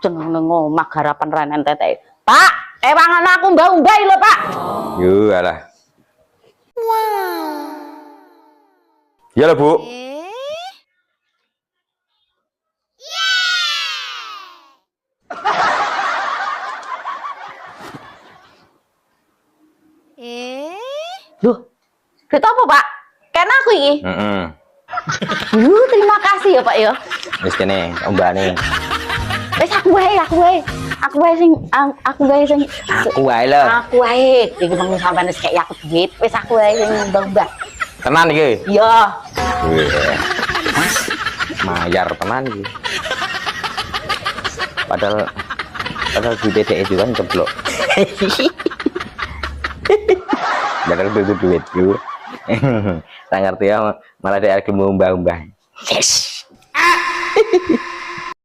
Jeneng ngomah garapan ranen tete. Pak, ewangan aku mbah-mbah lho, Pak. Yo alah. Ya lah, Bu. Loh, kita apa, Pak? Kan aku iki. Heeh. Terima kasih ya, Pak ya. Wis kene, ombane. Wis aku wae sing aku wae sing Aku wae lho. aku wae iki mung sampeyan wis kaya aku duit wis aku wae sing mbah-mbah. Tenan iki. Iya. Wih. Mayar tenan iki. Padahal di DTE juga kan ceblok. Padahal duit ku. Tak ngerti ya malah dia lagi mau mbah-mbah. Yes.